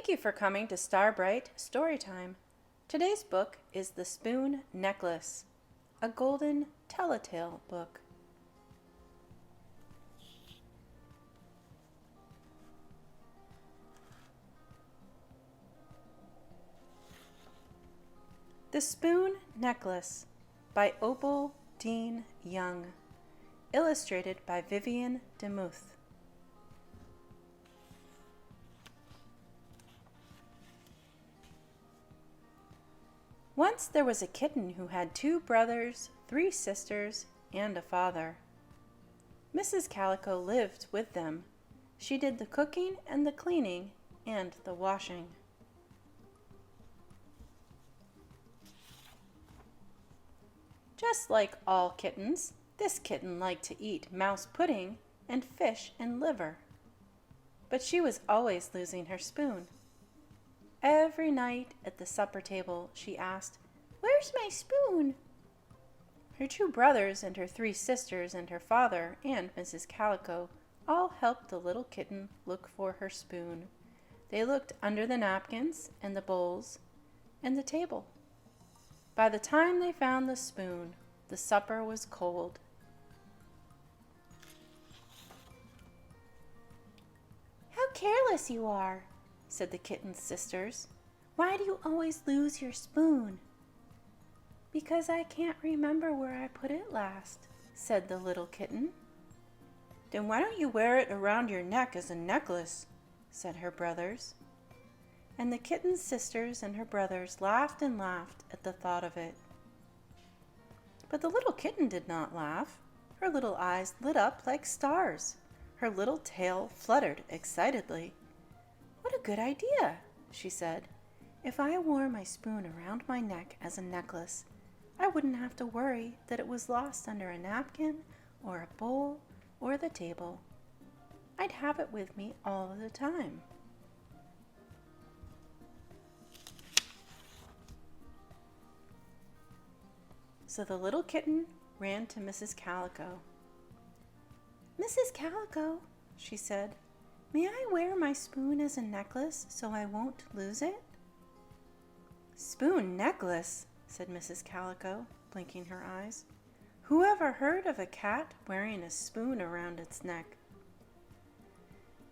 Thank you for coming to Starbright Storytime. Today's book is The Spoon Necklace, a golden tell-a-tale book. The Spoon Necklace by Opal Dean Young, illustrated by Vivienne DeMuth. Once there was a kitten who had 2 brothers, 3 sisters, and a father. Mrs. Calico lived with them. She did the cooking and the cleaning and the washing. Just like all kittens, this kitten liked to eat mouse pudding and fish and liver. But she was always losing her spoon. Every night at the supper table, she asked, "Where's my spoon?" Her 2 brothers and her 3 sisters and her father and Mrs. Calico all helped the little kitten look for her spoon. They looked under the napkins and the bowls and the table. By the time they found the spoon, the supper was cold. "How careless you are," said the kitten's sisters. "Why do you always lose your spoon?" "Because I can't remember where I put it last," said the little kitten. "Then why don't you wear it around your neck as a necklace?" said her brothers. And the kitten's sisters and her brothers laughed and laughed at the thought of it. But the little kitten did not laugh. Her little eyes lit up like stars. Her little tail fluttered excitedly. "What a good idea," she said. "If I wore my spoon around my neck as a necklace, I wouldn't have to worry that it was lost under a napkin or a bowl or the table. I'd have it with me all the time." So the little kitten ran to Mrs. Calico. "Mrs. Calico," she said, "may I wear my spoon as a necklace so I won't lose it?" "Spoon necklace?" said Mrs. Calico, blinking her eyes. "Who ever heard of a cat wearing a spoon around its neck?"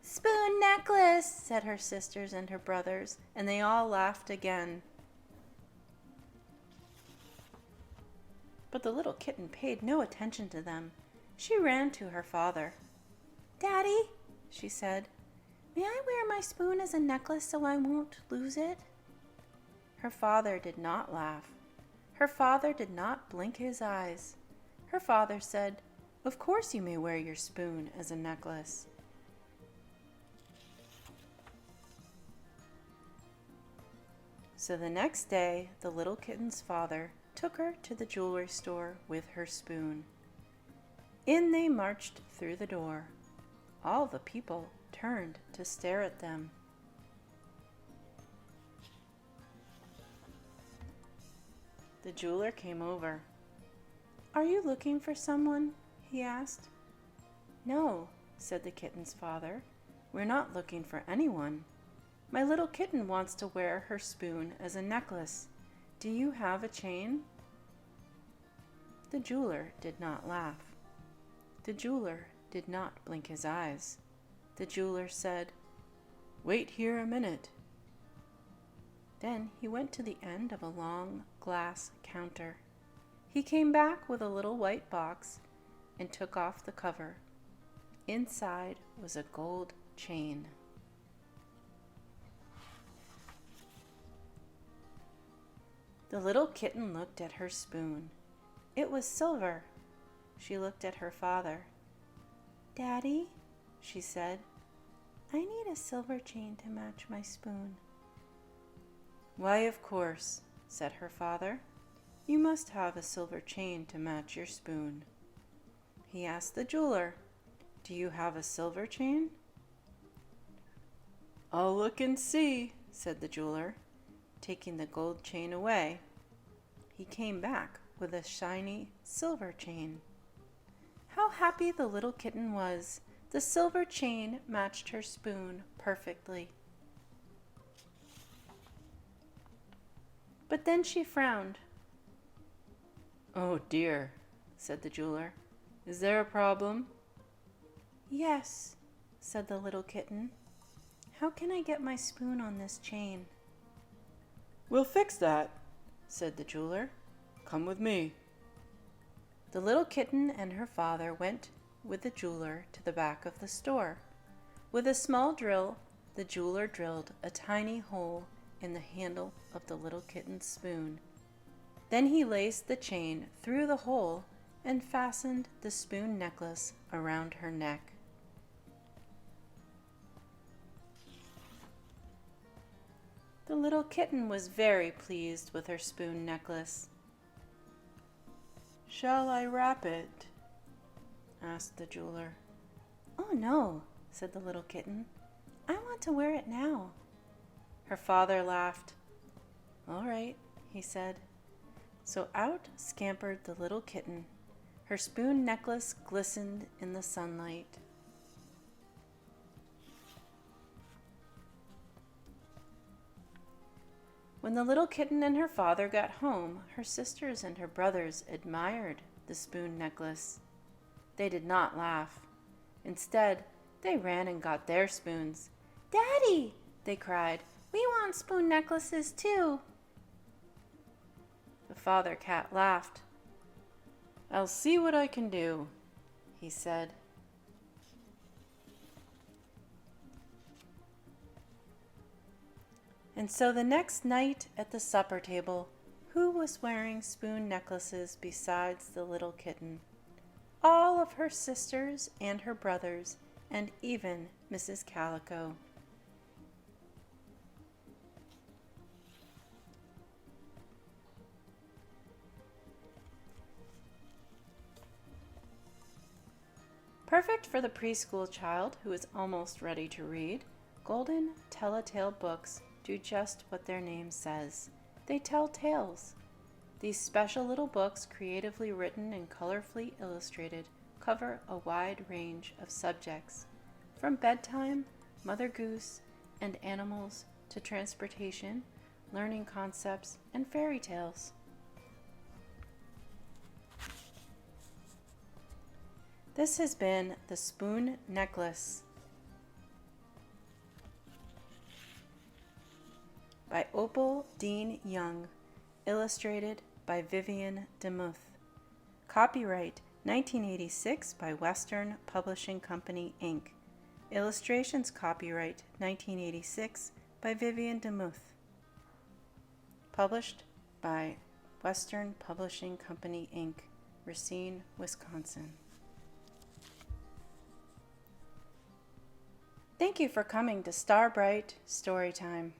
"Spoon necklace," said her sisters and her brothers, and they all laughed again. But the little kitten paid no attention to them. She ran to her father. "Daddy," she said, "may I wear my spoon as a necklace so I won't lose it?" Her father did not laugh. Her father did not blink his eyes. Her father said, "Of course you may wear your spoon as a necklace." So the next day, the little kitten's father took her to the jewelry store with her spoon. In they marched through the door. All the people turned to stare at them. The jeweler came over. "Are you looking for someone?" he asked. "No," said the kitten's father. "We're not looking for anyone. My little kitten wants to wear her spoon as a necklace. Do you have a chain?" The jeweler did not laugh. The jeweler did not blink his eyes. The jeweler said, "Wait here a minute." Then he went to the end of a long glass counter. He came back with a little white box and took off the cover. Inside was a gold chain. The little kitten looked at her spoon. It was silver. She looked at her father. "Daddy," she said, "I need a silver chain to match my spoon." "Why, of course," said her father. "You must have a silver chain to match your spoon." He asked the jeweler, "Do you have a silver chain?" "I'll look and see," said the jeweler, taking the gold chain away. He came back with a shiny silver chain. How happy the little kitten was! The silver chain matched her spoon perfectly. But then she frowned. "Oh dear," said the jeweler. "Is there a problem?" "Yes," said the little kitten. "How can I get my spoon on this chain?" "We'll fix that," said the jeweler. "Come with me." The little kitten and her father went with the jeweler to the back of the store. With a small drill, the jeweler drilled a tiny hole in the handle of the little kitten's spoon. Then he laced the chain through the hole and fastened the spoon necklace around her neck. The little kitten was very pleased with her spoon necklace. "Shall I wrap it?" asked the jeweler. "Oh no," said the little kitten. "I want to wear it now." Her father laughed. "All right," he said. So out scampered the little kitten. Her spoon necklace glistened in the sunlight. When the little kitten and her father got home, her sisters and her brothers admired the spoon necklace. They did not laugh. Instead, they ran and got their spoons. "Daddy," they cried, "we want spoon necklaces too." The father cat laughed. "I'll see what I can do," he said. And so the next night at the supper table, who was wearing spoon necklaces besides the little kitten? All of her sisters and her brothers, and even Mrs. Calico. Perfect for the preschool child who is almost ready to read, Golden Tell-a-Tale books do just what their name says. They tell tales. These special little books, creatively written and colorfully illustrated, cover a wide range of subjects, from bedtime, Mother Goose, and animals to transportation, learning concepts, and fairy tales. This has been The Spoon Necklace by Opal Dean Young, illustrated by Vivienne DeMuth. Copyright 1986 by Western Publishing Company, Inc. Illustrations copyright 1986 by Vivienne DeMuth. Published by Western Publishing Company, Inc., Racine, Wisconsin. Thank you for coming to Starbright Storytime.